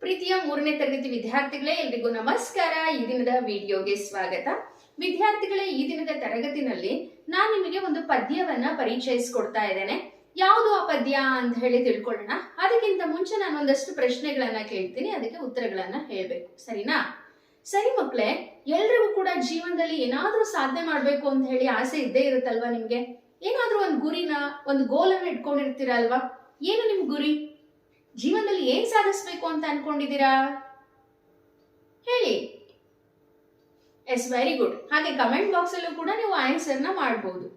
ಪ್ರೀತಿಯ 3ನೇ ತರಗತಿ ವಿದ್ಯಾರ್ಥಿಗಳೇ, ಎಲ್ರಿಗೂ ನಮಸ್ಕಾರ. ಈ ದಿನದ ವಿಡಿಯೋಗೆ ಸ್ವಾಗತ. ವಿದ್ಯಾರ್ಥಿಗಳೇ, ಈ ದಿನದ ತರಗತಿನಲ್ಲಿ ನಾನು ನಿಮಗೆ ಒಂದು ಪದ್ಯವನ್ನ ಪರಿಚಯಿಸಿಕೊಡ್ತಾ ಇದ್ದೇನೆ. ಯಾವುದು ಆ ಪದ್ಯ ಅಂತ ಹೇಳಿ ತಿಳ್ಕೊಳ್ಳೋಣ. ಅದಕ್ಕಿಂತ ಮುಂಚೆ ನಾನು ಒಂದಷ್ಟು ಪ್ರಶ್ನೆಗಳನ್ನ ಕೇಳ್ತೀನಿ, ಅದಕ್ಕೆ ಉತ್ತರಗಳನ್ನ ಹೇಳ್ಬೇಕು. ಸರಿನಾ? ಸರಿ ಮಕ್ಕಳೇ, ಎಲ್ರಿಗೂ ಕೂಡ ಜೀವನದಲ್ಲಿ ಏನಾದ್ರೂ ಸಾಧನೆ ಮಾಡ್ಬೇಕು ಅಂತ ಹೇಳಿ ಆಸೆ ಇದ್ದೇ ಇರುತ್ತಲ್ವಾ? ನಿಮ್ಗೆ ಏನಾದ್ರೂ ಒಂದು ಗುರಿನ, ಒಂದು ಗೋಲನ್ನ ಇಟ್ಕೊಂಡಿರ್ತೀರಲ್ವಾ? ಏನು ನಿಮ್ ಗುರಿ? ಜೀವನದಲ್ಲಿ ಏನ್ ಸಾಧಿಸ್ಬೇಕು ಅಂತ ಅನ್ಕೊಂಡಿದ್ದೀರಾ? ಹೇಳಿ. Yes, very good. ಹಾಗೆ ಕಮೆಂಟ್ ಬಾಕ್ಸ್ ಅಲ್ಲೂ ಕೂಡ ನೀವು ಆನ್ಸರ್ನ ಮಾಡಬಹುದು.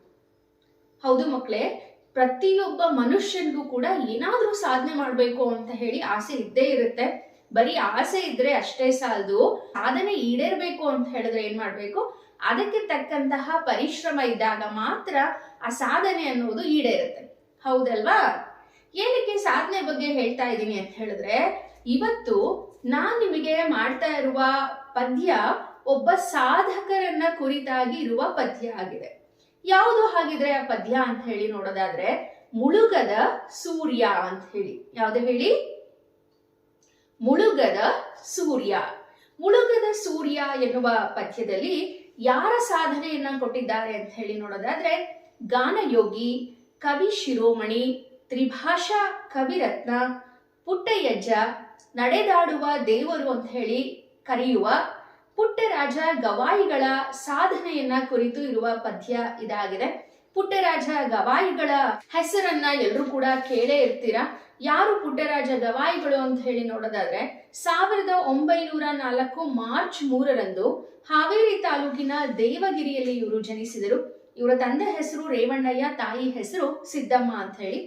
ಹೌದು ಮಕ್ಕಳೇ, ಪ್ರತಿಯೊಬ್ಬ ಮನುಷ್ಯನಿಗೂ ಕೂಡ ಏನಾದ್ರೂ ಸಾಧನೆ ಮಾಡ್ಬೇಕು ಅಂತ ಹೇಳಿ ಆಸೆ ಇದ್ದೇ ಇರುತ್ತೆ. ಬರೀ ಆಸೆ ಇದ್ರೆ ಅಷ್ಟೇ ಸಾಲದು. ಸಾಧನೆ ಈಡೇರ್ಬೇಕು ಅಂತ ಹೇಳಿದ್ರೆ ಏನ್ ಮಾಡ್ಬೇಕು? ಅದಕ್ಕೆ ತಕ್ಕಂತಹ ಪರಿಶ್ರಮ ಇದ್ದಾಗ ಮಾತ್ರ ಆ ಸಾಧನೆ ಅನ್ನೋದು ಈಡೇರುತ್ತೆ. ಹೌದಲ್ವಾ? ಏನಕ್ಕೆ ಸಾಧನೆ ಬಗ್ಗೆ ಹೇಳ್ತಾ ಇದ್ದೀನಿ ಅಂತ ಹೇಳಿದ್ರೆ, ಇವತ್ತು ನಾನ್ ನಿಮಗೆ ಮಾಡ್ತಾ ಇರುವ ಪದ್ಯ ಒಬ್ಬ ಸಾಧಕರನ್ನ ಕುರಿತಾಗಿ ಇರುವ ಪದ್ಯ ಆಗಿದೆ. ಯಾವುದು ಹಾಗಿದ್ರೆ ಆ ಪದ್ಯ ಅಂತ ಹೇಳಿ ನೋಡೋದಾದ್ರೆ, ಮುಳುಗದ ಸೂರ್ಯ ಅಂತ ಹೇಳಿ. ಯಾವ್ದು ಹೇಳಿ? ಮುಳುಗದ ಸೂರ್ಯ. ಮುಳುಗದ ಸೂರ್ಯ ಎನ್ನುವ ಪದ್ಯದಲ್ಲಿ ಯಾರ ಸಾಧನೆಯನ್ನ ಕೊಟ್ಟಿದ್ದಾರೆ ಅಂತ ಹೇಳಿ ನೋಡೋದಾದ್ರೆ, ಗಾನಯೋಗಿ, ಕವಿ ಶಿರೋಮಣಿ, ತ್ರಿಭಾಷಾ ಕವಿರತ್ನ, ಪುಟ್ಟಯ್ಯಜ್ಜ, ನಡೆದಾಡುವ ದೇವರು ಅಂತ ಹೇಳಿ ಕರೆಯುವ ಪುಟ್ಟರಾಜ ಗವಾಯಿಗಳ ಸಾಧನೆಯನ್ನ ಕುರಿತು ಇರುವ ಪದ್ಯ ಇದಾಗಿದೆ. ಪುಟ್ಟರಾಜ ಗವಾಯಿಗಳ ಹೆಸರನ್ನ ಎಲ್ಲರೂ ಕೂಡ ಕೇಳೇ ಇರ್ತೀರಾ. ಯಾರು ಪುಟ್ಟರಾಜ ಗವಾಯಿಗಳು ಅಂತ ಹೇಳಿ ನೋಡೋದಾದ್ರೆ, 1904 ಮಾರ್ಚ್ 3ರಂದು ಹಾವೇರಿ ತಾಲೂಕಿನ ದೇವಗಿರಿಯಲ್ಲಿ ಇವರು ಜನಿಸಿದರು. ಇವರ ತಂದೆ ಹೆಸರು ರೇವಣ್ಣಯ್ಯ, ತಾಯಿ ಹೆಸರು ಸಿದ್ದಮ್ಮ ಅಂತ ಹೇಳಿ.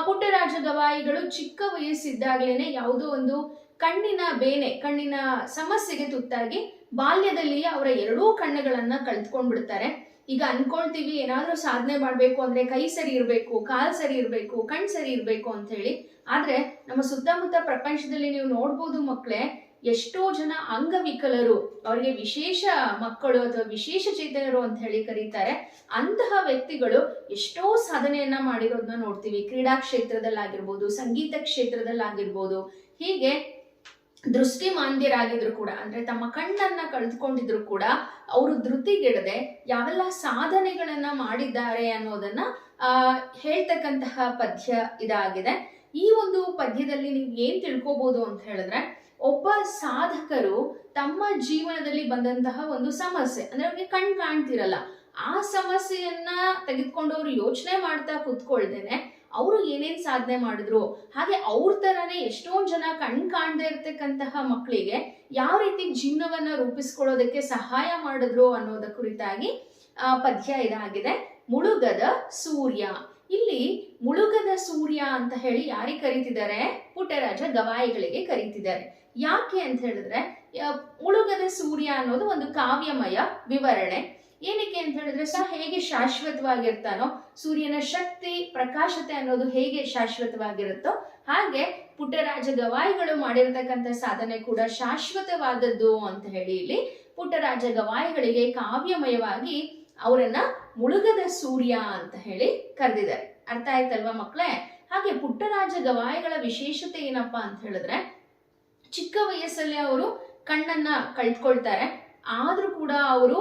ಪುಟ್ಟರಾಜ ಗವಾಯಿಗಳು ಚಿಕ್ಕ ವಯಸ್ಸಿದ್ದಾಗಲೇನೆ ಯಾವುದೋ ಒಂದು ಕಣ್ಣಿನ ಸಮಸ್ಯೆಗೆ ತುತ್ತಾಗಿ ಬಾಲ್ಯದಲ್ಲಿಯೇ ಅವರ 2 ಕಣ್ಣುಗಳನ್ನ ಕಳೆದುಕೊಂಡ್ಬಿಡ್ತಾರೆ. ಈಗ ಅನ್ಕೊಳ್ತೀವಿ, ಏನಾದ್ರೂ ಸಾಧನೆ ಮಾಡ್ಬೇಕು ಅಂದ್ರೆ ಕೈ ಸರಿ ಇರ್ಬೇಕು, ಕಾಲ್ ಸರಿ ಇರ್ಬೇಕು, ಕಣ್ ಸರಿ ಇರ್ಬೇಕು ಅಂತ ಹೇಳಿ. ಆದ್ರೆ ನಮ್ಮ ಸುತ್ತಮುತ್ತ ಪ್ರಪಂಚದಲ್ಲಿ ನೀವು ನೋಡ್ಬೋದು ಮಕ್ಕಳೇ, ಎಷ್ಟೋ ಜನ ಅಂಗವಿಕಲರು, ಅವರಿಗೆ ವಿಶೇಷ ಮಕ್ಕಳು ಅಥವಾ ವಿಶೇಷ ಚೇತನರು ಅಂತ ಹೇಳಿ ಕರೀತಾರೆ. ಅಂತಹ ವ್ಯಕ್ತಿಗಳು ಎಷ್ಟೋ ಸಾಧನೆಯನ್ನ ಮಾಡಿರೋದನ್ನ ನೋಡ್ತೀವಿ. ಕ್ರೀಡಾ ಕ್ಷೇತ್ರದಲ್ಲಾಗಿರ್ಬೋದು, ಸಂಗೀತ ಕ್ಷೇತ್ರದಲ್ಲಾಗಿರ್ಬೋದು. ಹೀಗೆ ದೃಷ್ಟಿ ಮಾಂದ್ಯರಾಗಿದ್ರು ಕೂಡ, ಅಂದ್ರೆ ತಮ್ಮ ಕಣ್ಣನ್ನ ಕಳೆದುಕೊಂಡಿದ್ರು ಕೂಡ ಅವರು ಧೃತಿಗೆಡದೆ ಯಾವೆಲ್ಲ ಸಾಧನೆಗಳನ್ನ ಮಾಡಿದ್ದಾರೆ ಅನ್ನೋದನ್ನ ಹೇಳ್ತಕ್ಕಂತಹ ಪದ್ಯ ಇದಾಗಿದೆ. ಈ ಒಂದು ಪದ್ಯದಲ್ಲಿ ನೀವು ಏನ್ ತಿಳ್ಕೊಬಹುದು ಅಂತ ಹೇಳಿದ್ರೆ, ಒಬ್ಬ ಸಾಧಕರು ತಮ್ಮ ಜೀವನದಲ್ಲಿ ಬಂದಂತಹ ಒಂದು ಸಮಸ್ಯೆ, ಅಂದ್ರೆ ಅವ್ರಿಗೆ ಕಣ್ ಕಾಣ್ತಿರಲ್ಲ, ಆ ಸಮಸ್ಯೆಯನ್ನ ತೆಗೆದುಕೊಂಡು ಅವರು ಯೋಚನೆ ಮಾಡ್ತಾ ಕುತ್ಕೊಳ್ದೇನೆ ಅವರು ಏನೇನ್ ಸಾಧನೆ ಮಾಡಿದ್ರು, ಹಾಗೆ ಅವ್ರ ತರಾನೇ ಎಷ್ಟೊಂದ್ ಜನ ಕಣ್ ಕಾಣದೇ ಇರ್ತಕ್ಕಂತಹ ಮಕ್ಕಳಿಗೆ ಯಾವ ರೀತಿ ಜೀವನವನ್ನ ರೂಪಿಸ್ಕೊಳ್ಳೋದಕ್ಕೆ ಸಹಾಯ ಮಾಡಿದ್ರು ಅನ್ನೋದ ಕುರಿತಾಗಿ ಪದ್ಯ ಇದಾಗಿದೆ. ಮುಳುಗದ ಸೂರ್ಯ. ಇಲ್ಲಿ ಮುಳುಗದ ಸೂರ್ಯ ಅಂತ ಹೇಳಿ ಯಾರಿಗೆ ಕರೀತಿದ್ದಾರೆ? ಪುಟ್ಟರಾಜ ಗವಾಯಿಗಳಿಗೆ ಕರೀತಿದ್ದಾರೆ. ಯಾಕೆ ಅಂತ ಹೇಳಿದ್ರೆ, ಮುಳುಗದ ಸೂರ್ಯ ಅನ್ನೋದು ಒಂದು ಕಾವ್ಯಮಯ ವಿವರಣೆ. ಏನಕ್ಕೆ ಅಂತ ಹೇಳಿದ್ರೆ, ಹೇಗೆ ಶಾಶ್ವತವಾಗಿರ್ತಾನೋ, ಸೂರ್ಯನ ಶಕ್ತಿ ಪ್ರಕಾಶತೆ ಅನ್ನೋದು ಹೇಗೆ ಶಾಶ್ವತವಾಗಿರುತ್ತೋ ಹಾಗೆ ಪುಟ್ಟರಾಜ ಗವಾಯಿಗಳು ಮಾಡಿರತಕ್ಕಂಥ ಸಾಧನೆ ಕೂಡ ಶಾಶ್ವತವಾದದ್ದು ಅಂತ ಹೇಳಿ ಇಲ್ಲಿ ಪುಟ್ಟರಾಜ ಗವಾಯಿಗಳಿಗೆ ಕಾವ್ಯಮಯವಾಗಿ ಅವರನ್ನ ಮುಳುಗದ ಸೂರ್ಯ ಅಂತ ಹೇಳಿ ಕರೆದಿದ್ದಾರೆ. ಅರ್ಥ ಆಯ್ತಲ್ವಾ ಮಕ್ಕಳೇ? ಹಾಗೆ ಪುಟ್ಟರಾಜ ಗವಾಯಿಗಳ ವಿಶೇಷತೆ ಏನಪ್ಪಾ ಅಂತ ಹೇಳಿದ್ರೆ, ಚಿಕ್ಕ ವಯಸ್ಸಲ್ಲಿ ಅವರು ಕಣ್ಣನ್ನ ಕಳ್ಕೊಳ್ತಾರೆ. ಆದ್ರೂ ಕೂಡ ಅವರು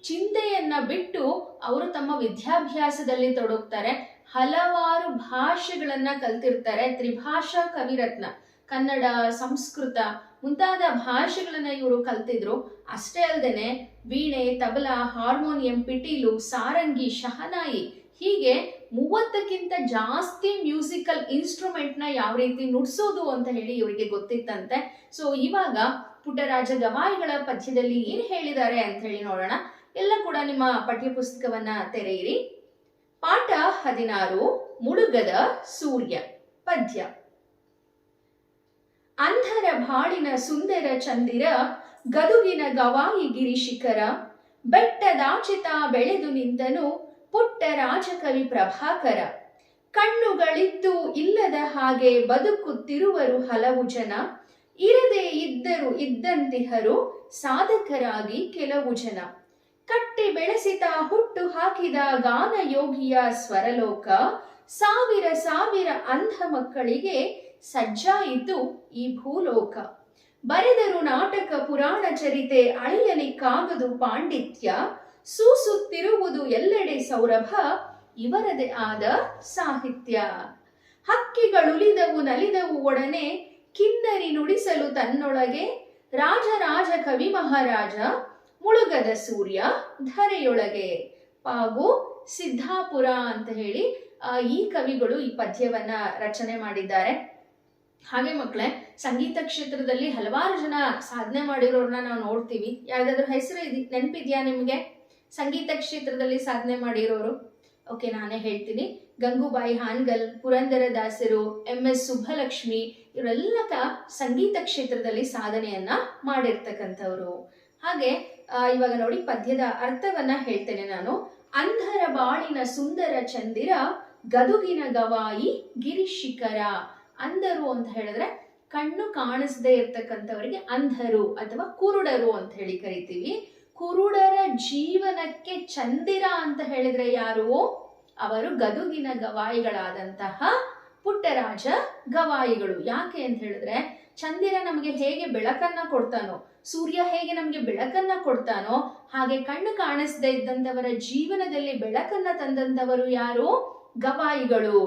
ಚಿಂತೆಯನ್ನ ಬಿಟ್ಟು ಅವರು ತಮ್ಮ ವಿದ್ಯಾಭ್ಯಾಸದಲ್ಲಿ ತೊಡಗ್ತಾರೆ. ಹಲವಾರು ಭಾಷೆಗಳನ್ನ ಕಲ್ತಿರ್ತಾರೆ. ತ್ರಿಭಾಷಾ ಕವಿರತ್ನ, ಕನ್ನಡ, ಸಂಸ್ಕೃತ ಮುಂತಾದ ಭಾಷೆಗಳನ್ನ ಇವರು ಕಲ್ತಿದ್ರು. ಅಷ್ಟೇ ಅಲ್ಲದೇನೆ ವೀಣೆ, ತಬಲಾ, ಹಾರ್ಮೋನಿಯಂ, ಪಿಟೀಲು, ಸಾರಂಗಿ, ಶಹನಾಯಿ ಹೀಗೆ 30ಕ್ಕಿಂತ ಜಾಸ್ತಿ ಮ್ಯೂಸಿಕಲ್ ಇನ್ಸ್ಟ್ರೂಮೆಂಟ್ ನ ಯಾವ ರೀತಿ ನುಡ್ಸೋದು ಅಂತ ಹೇಳಿ ಇವರಿಗೆ ಗೊತ್ತಿತ್ತಂತೆ. ಸೊ ಇವಾಗ ಪುಟ್ಟರಾಜ ಗವಾಯಿಗಳ ಪದ್ಯದಲ್ಲಿ ಏನ್ ಹೇಳಿದ್ದಾರೆ ಅಂತ ಹೇಳಿ ನೋಡೋಣ. ಎಲ್ಲ ಕೂಡ ನಿಮ್ಮ ಪಠ್ಯ ಪುಸ್ತಕವನ್ನ ತೆರೆಯಿರಿ. ಪಾಠ 16, ಮುಳುಗದ ಸೂರ್ಯ ಪದ್ಯ. ಅಂಧರ ಬಾಳಿನ ಸುಂದರ ಚಂದಿರ, ಗದುಗಿನ ಗವಾಯಿ ಗಿರಿ ಶಿಖರ, ಬೆಟ್ಟದಾಚಿತ ಬೆಳೆದು ನಿಂತನು ಪುಟ್ಟರಾಜ ಕವಿ ಪ್ರಭಾಕರ. ಕಣ್ಣುಗಳಿದ್ದು ಇಲ್ಲದ ಹಾಗೆ ಬದುಕುತ್ತಿರುವರು ಹಲವು ಜನ, ಇರದೇ ಇದ್ದರು ಇದ್ದಂತಿಹರು ಸಾಧಕರಾಗಿ ಕೆಲವು ಜನ. ಕಟ್ಟಿ ಬೆಳೆಸಿದ ಹುಟ್ಟು ಹಾಕಿದ ಗಾನ ಯೋಗಿಯ ಸ್ವರಲೋಕ, ಸಾವಿರ ಸಾವಿರ ಅಂಧ ಮಕ್ಕಳಿಗೆ ಸಜ್ಜಾಯಿತು ಈ ಭೂಲೋಕ. ಬರೆದರು ನಾಟಕ ಪುರಾಣ ಚರಿತೆ ಅಳೆಯಲಿಕ್ಕಾಗದು ಪಾಂಡಿತ್ಯ. ಸೂಸುತ್ತಿರುವುದು ಎಲ್ಲೆಡೆ ಸೌರಭ ಇವರದೇ ಆದ ಸಾಹಿತ್ಯ. ಹಕ್ಕಿಗಳುಲಿದವು ನಲಿದವು ಒಡನೆ ಕಿನ್ನರಿ ನುಡಿಸಲು ತನ್ನೊಳಗೆ. ರಾಜರಾಜ ಕವಿ ಮಹಾರಾಜ ಮುಳುಗದ ಸೂರ್ಯ ಧರೆಯೊಳಗೆ. ಪಾಗು ಸಿದ್ದಾಪುರ ಅಂತ ಹೇಳಿ ಈ ಕವಿಗಳು ಈ ಪದ್ಯವನ್ನ ರಚನೆ ಮಾಡಿದ್ದಾರೆ. ಹಾಗೆ ಮಕ್ಕಳೇ, ಸಂಗೀತ ಕ್ಷೇತ್ರದಲ್ಲಿ ಹಲವಾರು ಜನ ಸಾಧನೆ ಮಾಡಿರೋರನ್ನ ನಾವು ನೋಡ್ತೀವಿ. ಯಾವ್ದಾದ್ರು ಹೆಸರು ನೆನಪಿದ್ಯಾ ನಿಮ್ಗೆ ಸಂಗೀತ ಕ್ಷೇತ್ರದಲ್ಲಿ ಸಾಧನೆ ಮಾಡಿರೋರು? ಓಕೆ, ನಾನೇ ಹೇಳ್ತೀನಿ. ಗಂಗೂಬಾಯಿ ಹಾನ್ಗಲ್, ಪುರಂದರದಾಸರು, MS ಸುಬ್ಬಲಕ್ಷ್ಮಿ, ಇವರೆಲ್ಲ ಸಂಗೀತ ಕ್ಷೇತ್ರದಲ್ಲಿ ಸಾಧನೆಯನ್ನ ಮಾಡಿರ್ತಕ್ಕಂಥವ್ರು. ಹಾಗೆ ಇವಾಗ ನೋಡಿ, ಪದ್ಯದ ಅರ್ಥವನ್ನ ಹೇಳ್ತೇನೆ ನಾನು. ಅಂಧರ ಬಾಳಿನ ಸುಂದರ ಚಂದಿರ, ಗದುಗಿನ ಗವಾಯಿ ಗಿರಿಶಿಖರ. ಅಂಧರು ಅಂತ ಹೇಳಿದ್ರೆ ಕಣ್ಣು ಕಾಣಿಸದೇ ಇರ್ತಕ್ಕಂಥವರಿಗೆ ಅಂಧರು ಅಥವಾ ಕುರುಡರು ಅಂತ ಹೇಳಿ ಕರಿತೀವಿ. ಕುರುಡರ ಜೀವನಕ್ಕೆ ಚಂದಿರ ಅಂತ ಹೇಳಿದ್ರೆ ಯಾರು? ಅವರು ಗದುಗಿನ ಗವಾಯಿಗಳಾದಂತಹ ಪುಟ್ಟರಾಜ ಗವಾಯಿಗಳು. ಯಾಕೆ ಅಂತ ಹೇಳಿದ್ರೆ, ಚಂದಿರ ನಮಗೆ ಹೇಗೆ ಬೆಳಕನ್ನ ಕೊಡ್ತಾನೋ, ಸೂರ್ಯ ಹೇಗೆ ನಮ್ಗೆ ಬೆಳಕನ್ನ ಕೊಡ್ತಾನೋ, ಹಾಗೆ ಕಣ್ಣು ಕಾಣಿಸದೇ ಇದ್ದಂಥವರ ಜೀವನದಲ್ಲಿ ಬೆಳಕನ್ನ ತಂದಂತವರು ಯಾರು? ಗವಾಯಿಗಳು.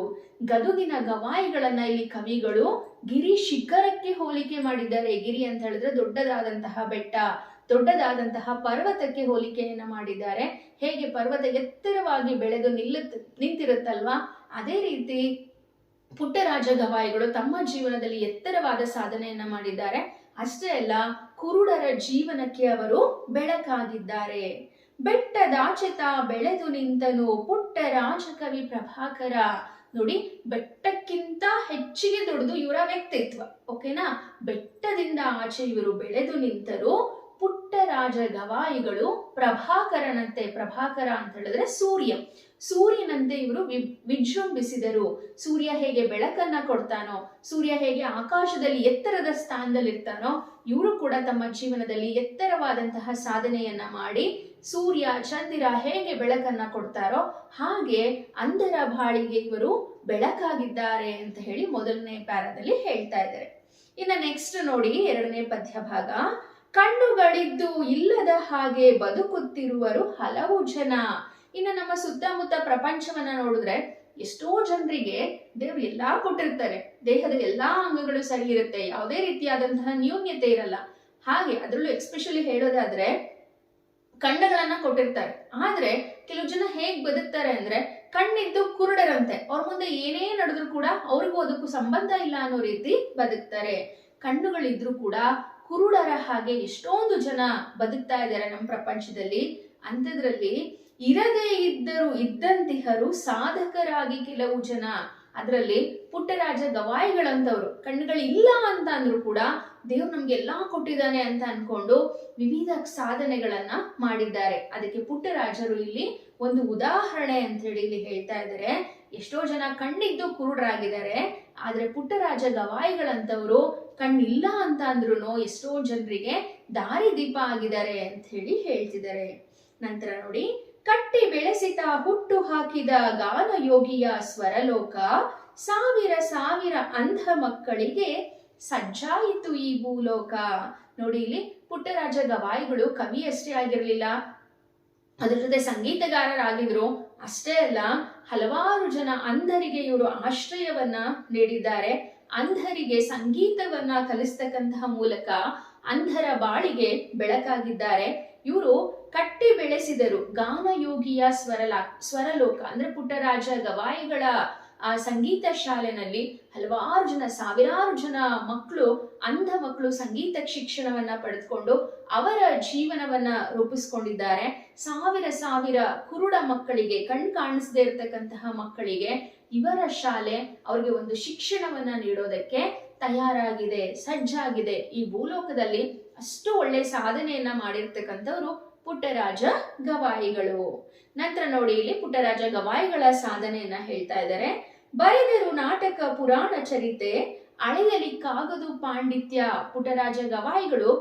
ಗದುಗಿನ ಗವಾಯಿಗಳನ್ನ ಇಲ್ಲಿ ಕವಿಗಳು ಗಿರಿ ಶಿಖರಕ್ಕೆ ಹೋಲಿಕೆ ಮಾಡಿದ್ದಾರೆ. ಗಿರಿ ಅಂತ ಹೇಳಿದ್ರೆ ದೊಡ್ಡದಾದಂತಹ ಬೆಟ್ಟ, ದೊಡ್ಡದಾದಂತಹ ಪರ್ವತಕ್ಕೆ ಹೋಲಿಕೆಯನ್ನ ಮಾಡಿದ್ದಾರೆ. ಹೇಗೆ ಪರ್ವತ ಎತ್ತರವಾಗಿ ಬೆಳೆದು ನಿಂತಿರುತ್ತಲ್ವಾ, ಅದೇ ರೀತಿ ಪುಟ್ಟರಾಜ ಗವಾಯಿಗಳು ತಮ್ಮ ಜೀವನದಲ್ಲಿ ಎತ್ತರವಾದ ಸಾಧನೆಯನ್ನ ಮಾಡಿದ್ದಾರೆ. ಅಷ್ಟೇ ಅಲ್ಲ, ಕುರುಡರ ಜೀವನಕ್ಕೆ ಅವರು ಬೆಳಕಾಗಿದ್ದಾರೆ. ಬೆಟ್ಟದಾಚೆತ ಬೆಳೆದು ನಿಂತನು ಪುಟ್ಟರಾಜ ಕವಿ ಪ್ರಭಾಕರ. ನೋಡಿ, ಬೆಟ್ಟಕ್ಕಿಂತ ಹೆಚ್ಚಿಗೆ ದೊಡ್ಡದು ಇವರ ವ್ಯಕ್ತಿತ್ವ. ಓಕೆನಾ? ಬೆಟ್ಟದಿಂದ ಆಚೆ ಇವರು ಬೆಳೆದು ನಿಂತರು ಪುಟ್ಟರಾಜ ಗವಾಯಿಗಳು ಪ್ರಭಾಕರನಂತೆ. ಪ್ರಭಾಕರ ಅಂತ ಹೇಳಿದ್ರೆ ಸೂರ್ಯನಂತೆ ಇವರು ವಿಜೃಂಭಿಸಿದರು. ಸೂರ್ಯ ಹೇಗೆ ಬೆಳಕನ್ನ ಕೊಡ್ತಾನೋ, ಸೂರ್ಯ ಹೇಗೆ ಆಕಾಶದಲ್ಲಿ ಎತ್ತರದ ಸ್ಥಾನದಲ್ಲಿ ಇರ್ತಾನೋ, ಇವರು ಕೂಡ ತಮ್ಮ ಜೀವನದಲ್ಲಿ ಎತ್ತರವಾದಂತಹ ಸಾಧನೆಯನ್ನ ಮಾಡಿ ಸೂರ್ಯ ಚಂದಿರ ಹೇಗೆ ಬೆಳಕನ್ನ ಕೊಡ್ತಾರೋ ಹಾಗೆ ಅಂಧರ ಬಾಳಿಗೆ ಇವರು ಬೆಳಕಾಗಿದ್ದಾರೆ ಅಂತ ಹೇಳಿ ಮೊದಲನೇ ಪ್ಯಾರಾದಲ್ಲಿ ಹೇಳ್ತಾ ಇದ್ದಾರೆ. ಇನ್ನು ನೆಕ್ಸ್ಟ್ ನೋಡಿ, ಎರಡನೇ ಪದ್ಯ ಭಾಗ. ಕಣ್ಣುಗಳಿದ್ದು ಇಲ್ಲದ ಹಾಗೆ ಬದುಕುತ್ತಿರುವರು ಹಲವು ಜನ. ಇನ್ನು ನಮ್ಮ ಸುತ್ತಮುತ್ತ ಪ್ರಪಂಚವನ್ನ ನೋಡಿದ್ರೆ ಎಷ್ಟೋ ಜನರಿಗೆ ದೇವ್ರು ಎಲ್ಲಾ ಕೊಟ್ಟಿರ್ತಾರೆ. ದೇಹದ ಎಲ್ಲಾ ಅಂಗಗಳು ಸರಿ ಇರುತ್ತೆ, ಯಾವುದೇ ರೀತಿಯಾದಂತಹ ನ್ಯೂನ್ಯತೆ ಇರಲ್ಲ. ಹಾಗೆ ಅದರಲ್ಲೂ ಎಕ್ಸ್ಪೆಷಲಿ ಹೇಳೋದಾದ್ರೆ ಕಣ್ಣುಗಳನ್ನ ಕೊಟ್ಟಿರ್ತಾರೆ. ಆದ್ರೆ ಕೆಲವು ಜನ ಹೇಗ್ ಬದುಕ್ತಾರೆ ಅಂದ್ರೆ, ಕಣ್ಣಿದ್ದು ಕುರುಡರಂತೆ. ಅವ್ರ ಮುಂದೆ ಏನೇ ನಡೆದ್ರು ಕೂಡ ಅವ್ರಿಗೂ ಅದಕ್ಕೂ ಸಂಬಂಧ ಇಲ್ಲ ಅನ್ನೋ ರೀತಿ ಬದುಕ್ತಾರೆ. ಕಣ್ಣುಗಳಿದ್ರು ಕೂಡ ಕುರುಡರ ಹಾಗೆ ಎಷ್ಟೊಂದು ಜನ ಬದುಕ್ತಾ ಇದ್ದಾರೆ ನಮ್ಮ ಪ್ರಪಂಚದಲ್ಲಿ. ಅಂಥದ್ರಲ್ಲಿ ಇರದೇ ಇದ್ದರು ಇದ್ದಂತಿಹರು ಸಾಧಕರಾಗಿ ಕೆಲವು ಜನ. ಅದರಲ್ಲಿ ಪುಟ್ಟರಾಜ ಗವಾಯಿಗಳಂತವ್ರು ಕಣ್ಣುಗಳಿಲ್ಲ ಅಂತ ಅಂದ್ರು ಕೂಡ ದೇವ್ರು ನಮ್ಗೆಲ್ಲಾ ಕೊಟ್ಟಿದ್ದಾನೆ ಅಂತ ಅನ್ಕೊಂಡು ವಿವಿಧ ಸಾಧನೆಗಳನ್ನ ಮಾಡಿದ್ದಾರೆ. ಅದಕ್ಕೆ ಪುಟ್ಟರಾಜರು ಇಲ್ಲಿ ಒಂದು ಉದಾಹರಣೆ ಅಂತ ಹೇಳಿ ಇಲ್ಲಿ ಹೇಳ್ತಾ ಇದ್ದಾರೆ. ಎಷ್ಟೋ ಜನ ಕಣ್ಣಿದ್ದು ಕುರುಡರಾಗಿದ್ದಾರೆ, ಆದ್ರೆ ಪುಟ್ಟರಾಜ ಗವಾಯಿಗಳಂತವ್ರು ಕಣ್ಣಿಲ್ಲ ಅಂತ ಅಂದ್ರೂ ಎಷ್ಟೋ ಜನರಿಗೆ ದಾರಿ ದೀಪ ಆಗಿದ್ದಾರೆ ಅಂತ ಹೇಳಿ ಹೇಳ್ತಿದ್ದಾರೆ. ನಂತರ ನೋಡಿ, ಕಟ್ಟಿ ಬೆಳೆಸಿತ ಹುಟ್ಟು ಹಾಕಿದ ಗಾನ ಯೋಗಿಯ ಸ್ವರಲೋಕ, ಸಾವಿರ ಸಾವಿರ ಅಂಧ ಮಕ್ಕಳಿಗೆ ಸಜ್ಜಾಯಿತು ಈ ಭೂಲೋಕ. ನೋಡಿ, ಇಲ್ಲಿ ಪುಟ್ಟರಾಜ ಗವಾಯಿಗಳು ಕವಿ ಅಷ್ಟೇ ಆಗಿರ್ಲಿಲ್ಲ, ಅದ್ರ ಜೊತೆ ಸಂಗೀತಗಾರರಾಗಿದ್ರು. ಅಷ್ಟೇ ಅಲ್ಲ, ಹಲವಾರು ಜನ ಅಂಧರಿಗೆ ಇವರು ಆಶ್ರಯವನ್ನ ನೀಡಿದ್ದಾರೆ. ಅಂಧರಿಗೆ ಸಂಗೀತವನ್ನ ಕಲಿಸ್ತಕ್ಕಂತಹ ಮೂಲಕ ಅಂಧರ ಬಾಳಿಗೆ ಬೆಳಕಾಗಿದ್ದಾರೆ. ಇವರು ಕಟ್ಟಿ ಬೆಳೆಸಿದರು ಗಾನಯೋಗಿಯ ಸ್ವರಲೋಕ ಅಂದ್ರೆ ಪುಟ್ಟರಾಜ ಗವಾಯಿಗಳ ಆ ಸಂಗೀತ ಶಾಲೆನಲ್ಲಿ ಹಲವಾರು ಜನ, ಸಾವಿರಾರು ಜನ ಮಕ್ಕಳು, ಅಂಧ ಮಕ್ಕಳು ಸಂಗೀತ ಶಿಕ್ಷಣವನ್ನ ಪಡೆದುಕೊಂಡು ಅವರ ಜೀವನವನ್ನ ರೂಪಿಸ್ಕೊಂಡಿದ್ದಾರೆ. ಸಾವಿರ ಸಾವಿರ ಕುರುಡ ಮಕ್ಕಳಿಗೆ, ಕಣ್ ಕಾಣಿಸದೇ ಇರತಕ್ಕಂತಹ ಮಕ್ಕಳಿಗೆ ಇವರ ಶಾಲೆ ಅವ್ರಿಗೆ ಒಂದು ಶಿಕ್ಷಣವನ್ನ ನೀಡೋದಕ್ಕೆ ತಯಾರಾಗಿದೆ, ಸಜ್ಜಾಗಿದೆ. ಈ ಭೂಲೋಕದಲ್ಲಿ ಅಷ್ಟು ಒಳ್ಳೆ ಸಾಧನೆಯನ್ನ ಮಾಡಿರ್ತಕ್ಕಂಥವ್ರು ಪುಟ್ಟರಾಜ ಗವಾಯಿಗಳು. ನಂತರ ನೋಡಿ, ಇಲ್ಲಿ ಪುಟ್ಟರಾಜ ಗವಾಯಿಗಳ ಸಾಧನೆಯನ್ನ ಹೇಳ್ತಾ ಇದ್ದಾರೆ. ಬರೆದರು ನಾಟಕ ಪುರಾಣ ಚರಿತೆ ಅಳೆಯಲಿಕ್ಕಾಗದು ಪಾಂಡಿತ್ಯ. ಪುಟ್ಟರಾಜ ಗವಾಯಿಗಳು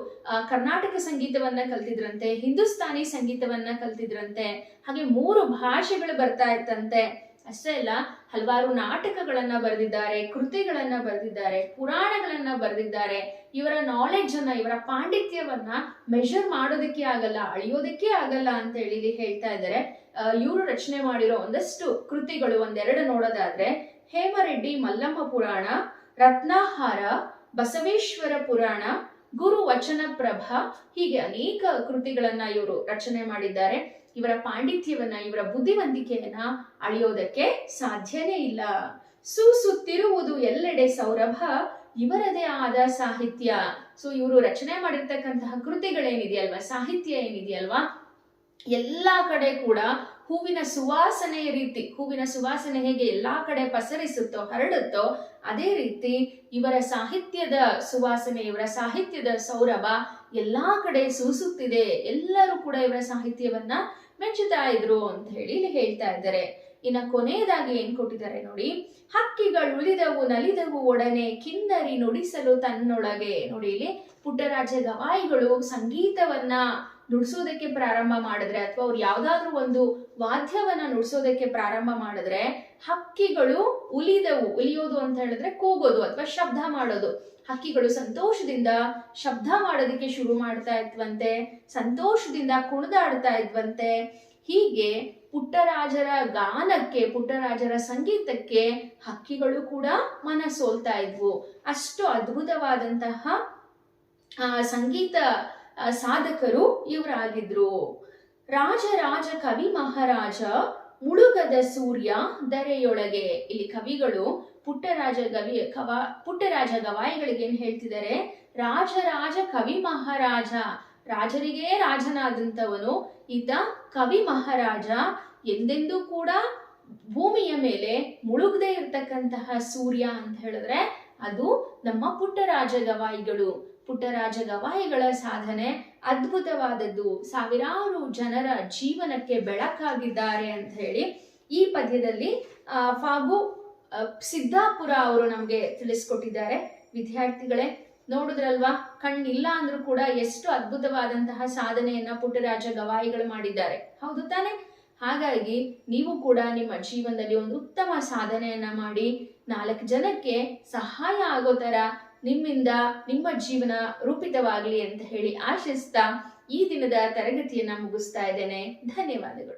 ಕರ್ನಾಟಕ ಸಂಗೀತವನ್ನ ಕಲ್ತಿದ್ರಂತೆ, ಹಿಂದೂಸ್ತಾನಿ ಸಂಗೀತವನ್ನ ಕಲ್ತಿದ್ರಂತೆ, ಹಾಗೆ 3 ಭಾಷೆಗಳು ಬರ್ತಾ ಇತ್ತಂತೆ. ಅಷ್ಟೇ ಅಲ್ಲ, ಹಲವಾರು ನಾಟಕಗಳನ್ನ ಬರೆದಿದ್ದಾರೆ, ಕೃತಿಗಳನ್ನ ಬರೆದಿದ್ದಾರೆ, ಪುರಾಣಗಳನ್ನ ಬರೆದಿದ್ದಾರೆ. ಇವರ ನಾಲೆಡ್ಜ್ ಅನ್ನ, ಇವರ ಪಾಂಡಿತ್ಯವನ್ನ ಮೆಷರ್ ಮಾಡೋದಕ್ಕೆ ಆಗಲ್ಲ, ಅಳಿಯೋದಕ್ಕೆ ಆಗಲ್ಲ ಅಂತ ಹೇಳಿ ಇಲ್ಲಿ ಹೇಳ್ತಾ ಇದ್ದಾರೆ. ಇವರು ರಚನೆ ಮಾಡಿರೋ ಒಂದಷ್ಟು ಕೃತಿಗಳು ಒಂದೆರಡು ನೋಡೋದಾದ್ರೆ, ಹೇಮರೆಡ್ಡಿ ಮಲ್ಲಮ್ಮ ಪುರಾಣ, ರತ್ನಾಹಾರ, ಬಸವೇಶ್ವರ ಪುರಾಣ, ಗುರು ವಚನ ಪ್ರಭ, ಹೀಗೆ ಅನೇಕ ಕೃತಿಗಳನ್ನ ಇವರು ರಚನೆ ಮಾಡಿದ್ದಾರೆ. ಇವರ ಪಾಂಡಿತ್ಯವನ್ನ, ಇವರ ಬುದ್ಧಿವಂತಿಕೆಯನ್ನ ಅಳಿಯೋದಕ್ಕೆ ಸಾಧ್ಯನೇ ಇಲ್ಲ. ಸೂಸುತ್ತಿರುವುದು ಎಲ್ಲೆಡೆ ಸೌರಭ, ಇವರದೇ ಆದ ಸಾಹಿತ್ಯ. ಸೊ ಇವರು ರಚನೆ ಮಾಡಿರ್ತಕ್ಕಂತಹ ಕೃತಿಗಳೇನಿದೆಯಲ್ವಾ, ಸಾಹಿತ್ಯ ಏನಿದೆಯಲ್ವಾ, ಎಲ್ಲಾ ಕಡೆ ಕೂಡ ಹೂವಿನ ಸುವಾಸನೆಯ ರೀತಿ, ಹೂವಿನ ಸುವಾಸನೆ ಹೇಗೆ ಎಲ್ಲಾ ಕಡೆ ಪಸರಿಸುತ್ತೋ, ಹರಡುತ್ತೋ, ಅದೇ ರೀತಿ ಇವರ ಸಾಹಿತ್ಯದ ಸುವಾಸನೆ, ಇವರ ಸಾಹಿತ್ಯದ ಸೌರಭ ಎಲ್ಲಾ ಕಡೆ ಸೂಸುತ್ತಿದೆ. ಎಲ್ಲರೂ ಕೂಡ ಇವರ ಸಾಹಿತ್ಯವನ್ನ ಮೆಚ್ಚುತ್ತಾ ಇದ್ರು ಅಂತ ಹೇಳಿ ಇಲ್ಲಿ ಹೇಳ್ತಾ ಇದ್ದಾರೆ. ಇನ್ನ ಕೊನೆಯದಾಗಿ ಏನ್ ಕೊಟ್ಟಿದ್ದಾರೆ ನೋಡಿ, ಹಕ್ಕಿಗಳು ಉಳಿದವು ನಲಿದವು ಒಡನೆ, ಕಿನ್ನರಿ ನುಡಿಸಲು ತನ್ನೊಳಗೆ. ನೋಡಿ ಇಲ್ಲಿ ಪುಟ್ಟರಾಜ ಗವಾಯಿಗಳು ಸಂಗೀತವನ್ನ ನುಡಿಸೋದಕ್ಕೆ ಪ್ರಾರಂಭ ಮಾಡಿದ್ರೆ, ಅಥವಾ ಅವ್ರು ಯಾವ್ದಾದ್ರು ಒಂದು ವಾದ್ಯವನ್ನ ನುಡಿಸೋದಕ್ಕೆ ಪ್ರಾರಂಭ ಮಾಡಿದ್ರೆ, ಹಕ್ಕಿಗಳು ಉಲಿದವು, ಉಲಿಯೋದು ಅಂತ ಹೇಳಿದ್ರೆ ಕೂಗೋದು ಅಥವಾ ಶಬ್ದ ಮಾಡೋದು. ಹಕ್ಕಿಗಳು ಸಂತೋಷದಿಂದ ಶಬ್ದ ಮಾಡೋದಕ್ಕೆ ಶುರು ಮಾಡ್ತಾ ಇದ್ವಂತೆ, ಸಂತೋಷದಿಂದ ಕುಣಿದಾಡ್ತಾ ಇದ್ವಂತೆ. ಹೀಗೆ ಪುಟ್ಟರಾಜರ ಗಾನಕ್ಕೆ, ಪುಟ್ಟರಾಜರ ಸಂಗೀತಕ್ಕೆ ಹಕ್ಕಿಗಳು ಕೂಡ ಮನಸೋಲ್ತಾ ಇದ್ವು. ಅಷ್ಟು ಅದ್ಭುತವಾದಂತಹ ಸಂಗೀತ ಸಾಧಕರು ಇವರಾಗಿದ್ರು. ರಾಜ ಕವಿ ಮಹಾರಾಜ ಮುಳುಗದ ಸೂರ್ಯ ಧರೆಯೊಳಗೆ. ಇಲ್ಲಿ ಕವಿಗಳು ಪುಟ್ಟರಾಜ ಗವಾಯಿಗಳಿಗೆ ಏನ್ ಹೇಳ್ತಿದ್ದಾರೆ, ರಾಜ ಕವಿ ಮಹಾರಾಜ, ರಾಜರಿಗೆ ರಾಜನಾದಂಥವನು ಈತ ಕವಿ ಮಹಾರಾಜ, ಎಂದೆಂದೂ ಕೂಡ ಭೂಮಿಯ ಮೇಲೆ ಮುಳುಗದೆ ಇರ್ತಕ್ಕಂತಹ ಸೂರ್ಯ ಅಂತ ಹೇಳಿದ್ರೆ ಅದು ನಮ್ಮ ಪುಟ್ಟರಾಜ ಗವಾಯಿಗಳು. ಪುಟ್ಟರಾಜ ಗವಾಯಿಗಳ ಸಾಧನೆ ಅದ್ಭುತವಾದದ್ದು, ಸಾವಿರಾರು ಜನರ ಜೀವನಕ್ಕೆ ಬೆಳಕಾಗಿದ್ದಾರೆ ಅಂತ ಹೇಳಿ ಈ ಪದ್ಯದಲ್ಲಿ ಫಾಗು ಸಿದ್ದಾಪುರ ಅವರು ನಮ್ಗೆ ತಿಳಿಸ್ಕೊಟ್ಟಿದ್ದಾರೆ. ವಿದ್ಯಾರ್ಥಿಗಳೇ, ನೋಡಿದ್ರಲ್ವಾ, ಕಣ್ಣಿಲ್ಲ ಅಂದ್ರೂ ಕೂಡ ಎಷ್ಟು ಅದ್ಭುತವಾದಂತಹ ಸಾಧನೆಯನ್ನ ಪುಟ್ಟರಾಜ ಗವಾಯಿಗಳು ಮಾಡಿದ್ದಾರೆ, ಹೌದು ತಾನೆ? ಹಾಗಾಗಿ ನೀವು ಕೂಡ ನಿಮ್ಮ ಜೀವನದಲ್ಲಿ ಒಂದು ಉತ್ತಮ ಸಾಧನೆಯನ್ನ ಮಾಡಿ 4 ಜನಕ್ಕೆ ಸಹಾಯ ಆಗೋ ತರ ನಿಮ್ಮಿಂದ ನಿಮ್ಮ ಜೀವನ ರೂಪಿತವಾಗಲಿ ಅಂತ ಹೇಳಿ ಆಶಿಸ್ತಾ ಈ ದಿನದ ತರಗತಿಯನ್ನ ಮುಗಿಸ್ತಾ ಇದ್ದೇನೆ. ಧನ್ಯವಾದಗಳು.